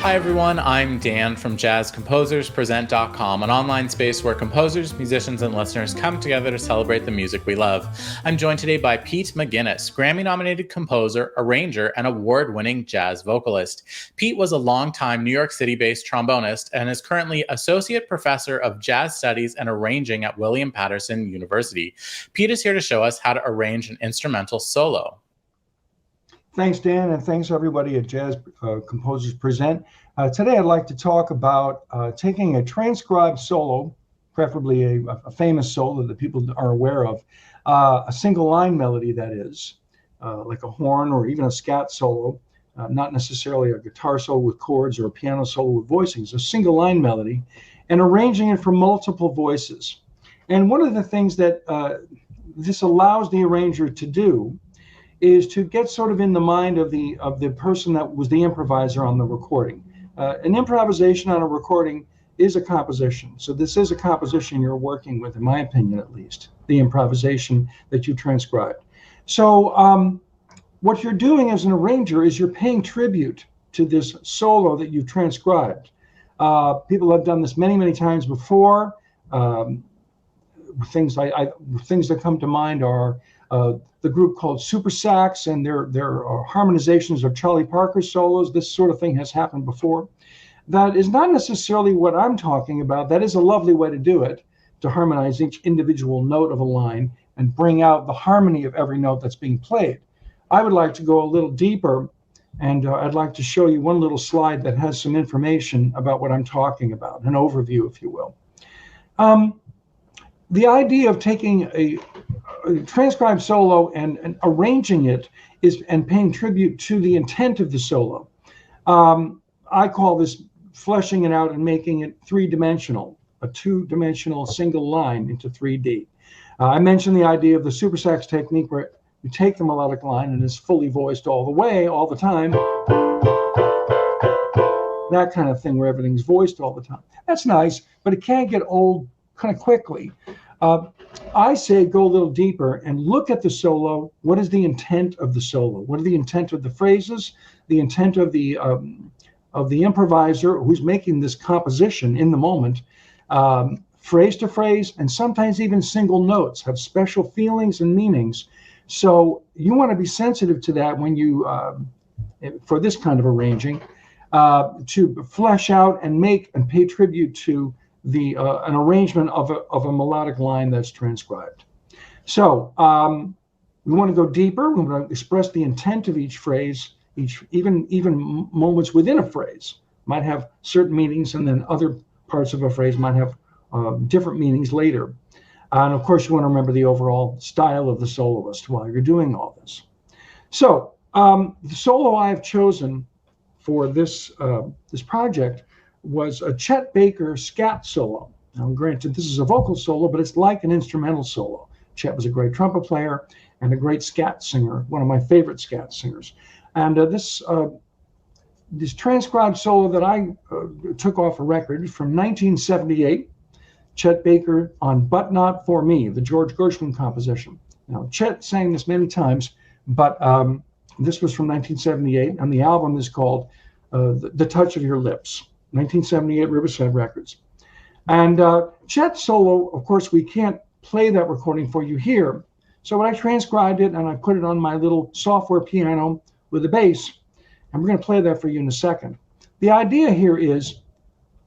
Hi everyone, I'm Dan from JazzComposersPresent.com, an online space where composers, musicians, and listeners come together to celebrate the music we love. I'm joined today by Pete McGuinness, Grammy-nominated composer, arranger, and award-winning jazz vocalist. Pete was a longtime New York City-based trombonist and is currently Associate Professor of Jazz Studies and Arranging at William Paterson University. Pete is here to show us how to arrange an instrumental solo. Thanks, Dan, and thanks everybody at Jazz Composers Present. Today I'd like to talk about taking a transcribed solo, preferably a famous solo that people are aware of, a single line melody that is, like a horn or even a scat solo, not necessarily a guitar solo with chords or a piano solo with voicings, a single line melody, and arranging it for multiple voices. And one of the things that this allows the arranger to do is to get sort of in the mind of the person that was the improviser on the recording. An improvisation on a recording is a composition. So this is a composition you're working with, in my opinion at least, the improvisation that you transcribed. So what you're doing as an arranger is you're paying tribute to this solo that you've transcribed. People have done this many, many times before. Things that come to mind are the group called Super Sax and their harmonizations of Charlie Parker's solos. This sort of thing has happened before. That is not necessarily what I'm talking about. That is a lovely way to do it, to harmonize each individual note of a line and bring out the harmony of every note that's being played. I would like to go a little deeper, and I'd like to show you one little slide that has some information about what I'm talking about, an overview, if you will. The idea of taking a transcribed solo and arranging it and paying tribute to the intent of the solo. I call this fleshing it out and making it three-dimensional, a two-dimensional single line into 3D. I mentioned the idea of the super sax technique where you take the melodic line and it's fully voiced all the way, all the time. That kind of thing where everything's voiced all the time. That's nice, but it can get old kind of quickly. I say go a little deeper and look at the solo. What is the intent of the solo? What are the intent of the phrases? The intent of the improviser who's making this composition in the moment, phrase to phrase, and sometimes even single notes have special feelings and meanings. So you want to be sensitive to that when you, for this kind of arranging, to flesh out and make and pay tribute to an arrangement of a melodic line that's transcribed. So we want to go deeper. We want to express the intent of each phrase. Even moments within a phrase might have certain meanings, and then other parts of a phrase might have different meanings later. And of course, you want to remember the overall style of the soloist while you're doing all this. So the solo I have chosen for this project was a Chet Baker scat solo. Now, granted, this is a vocal solo, but it's like an instrumental solo. Chet was a great trumpet player and a great scat singer, one of my favorite scat singers. And this transcribed solo that I took off a record from 1978, Chet Baker on But Not For Me, the George Gershwin composition. Now, Chet sang this many times, but this was from 1978, and the album is called The Touch of Your Lips. 1978 Riverside Records. And Chet's solo, of course, we can't play that recording for you here. So when I transcribed it and I put it on my little software piano with a bass, and we're going to play that for you in a second. The idea here is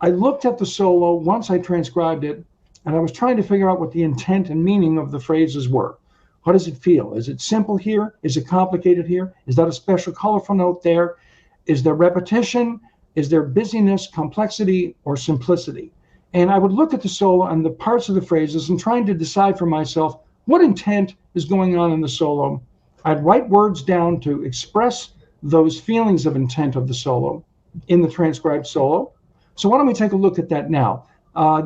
I looked at the solo once I transcribed it, and I was trying to figure out what the intent and meaning of the phrases were. How does it feel? Is it simple here? Is it complicated here? Is that a special colorful note there? Is there repetition? Is there busyness, complexity, or simplicity? And I would look at the solo and the parts of the phrases and trying to decide for myself what intent is going on in the solo. I'd write words down to express those feelings of intent of the solo in the transcribed solo. So why don't we take a look at that now?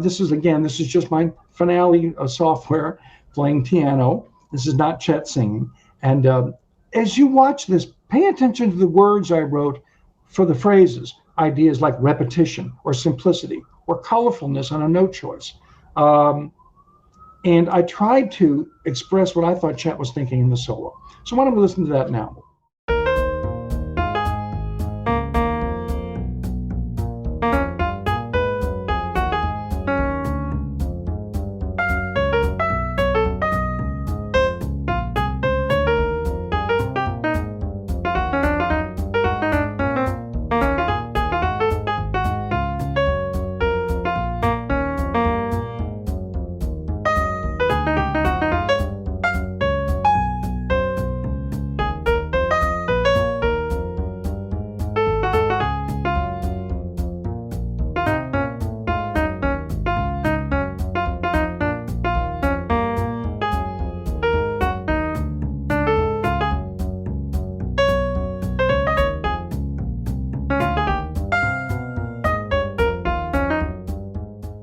This is just my finale software playing piano. This is not Chet singing. And as you watch this, pay attention to the words I wrote for the phrases. Ideas like repetition or simplicity or colorfulness on a note choice. And I tried to express what I thought Chet was thinking in the solo. So why don't we listen to that now?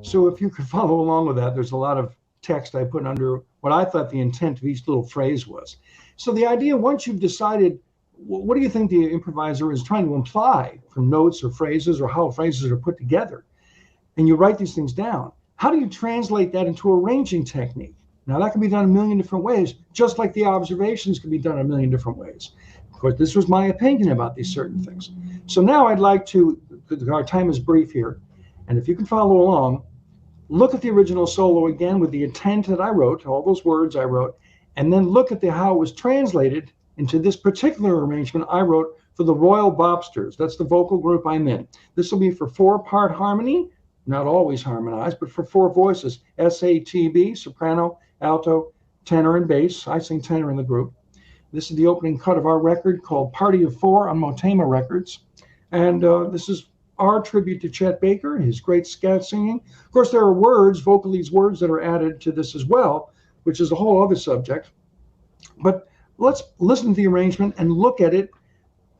So if you could follow along with that, there's a lot of text I put under what I thought the intent of each little phrase was. So the idea, once you've decided, what do you think the improviser is trying to imply from notes or phrases or how phrases are put together, and you write these things down, how do you translate that into arranging technique? Now that can be done a million different ways, just like the observations can be done a million different ways. Of course, this was my opinion about these certain things. So now I'd like to, our time is brief here, and if you can follow along, look at the original solo again with the intent that I wrote, all those words I wrote, and then look at how it was translated into this particular arrangement I wrote for the Royal Bobsters. That's the vocal group I'm in. This will be for 4-part harmony, not always harmonized, but for 4 voices, SATB, soprano, alto, tenor, and bass. I sing tenor in the group. This is the opening cut of our record called Party of 4 on Motema Records. And this is our tribute to Chet Baker, his great scat singing. Of course, there are words, vocalese words that are added to this as well, which is a whole other subject. But let's listen to the arrangement and look at it,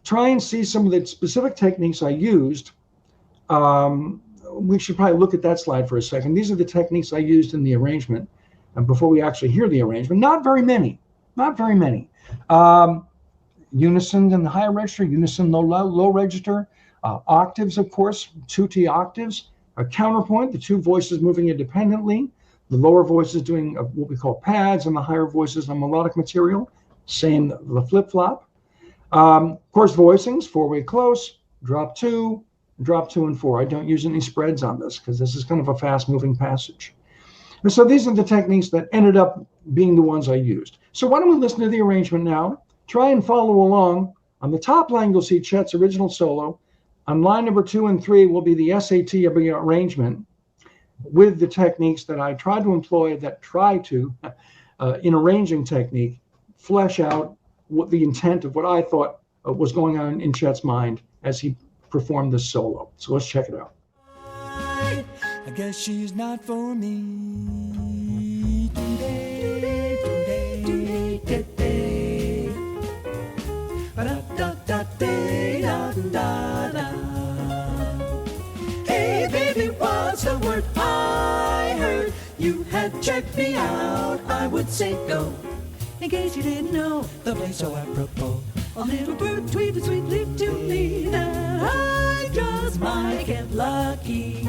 try and see some of the specific techniques I used. We should probably look at that slide for a second. These are the techniques I used in the arrangement, and before we actually hear the arrangement. Not very many, not very many. Unison in the high register, unison low register, octaves, of course, 2T octaves, a counterpoint, the 2 voices moving independently, the lower voices doing what we call pads, and the higher voices on melodic material, same the flip-flop. Of course, voicings, 4-way close, drop 2, and 4. I don't use any spreads on this because this is kind of a fast-moving passage. And so these are the techniques that ended up being the ones I used. So why don't we listen to the arrangement now, try and follow along. On the top line, you'll see Chet's original solo. On line number 2 and 3 will be the SAT arrangement with the techniques that I tried to employ that try to, in arranging technique, flesh out what the intent of what I thought was going on in Chet's mind as he performed this solo. So let's check it out. I guess she's not for me today, today, today. Ba-da-da-da-da-da-da-da. Hey baby, what's the word? I heard you had checked me out. I would say go, in case you didn't know, the place so apropos. A little bird tweeted sweetly to me that I just might get lucky.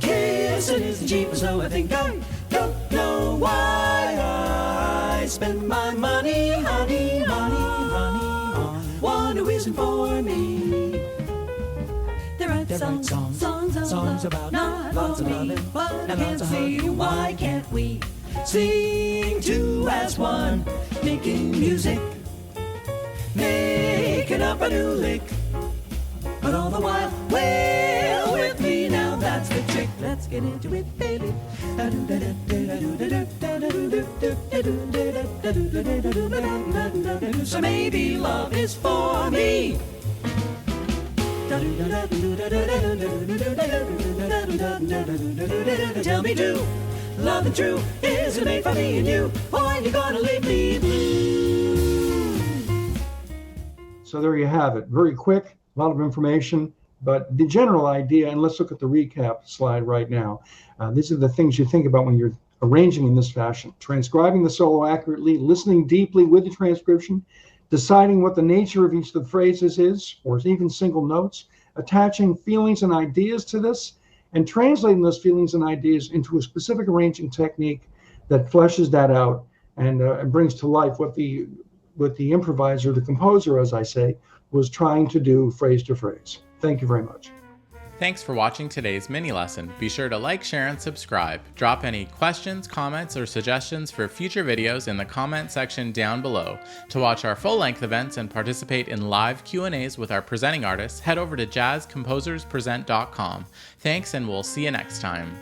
Kissing isn't cheap, so I think I don't know why I spend my money, honey, on one who isn't for me. There are songs about not lots of loving, but I can't see why can't we sing two as one, making music, making up a new lick, but all the while, well, with me now, that's the trick. Let's get into it, baby. So maybe love is for me. Tell me, do love and true, is it made for me and you? Boy, you're gonna leave me blue. So there you have it. Very quick, a lot of information, but the general idea, and let's look at the recap slide right now. These are the things you think about when you're arranging in this fashion. Transcribing the solo accurately, listening deeply with the transcription, deciding what the nature of each of the phrases is, or even single notes, attaching feelings and ideas to this, and translating those feelings and ideas into a specific arranging technique that fleshes that out and brings to life what the improviser, the composer, as I say, was trying to do phrase to phrase. Thank you very much. Thanks for watching today's mini lesson. Be sure to like, share, and subscribe. Drop any questions, comments, or suggestions for future videos in the comment section down below. To watch our full-length events and participate in live Q&As with our presenting artists, head over to jazzcomposerspresent.com. Thanks, and we'll see you next time.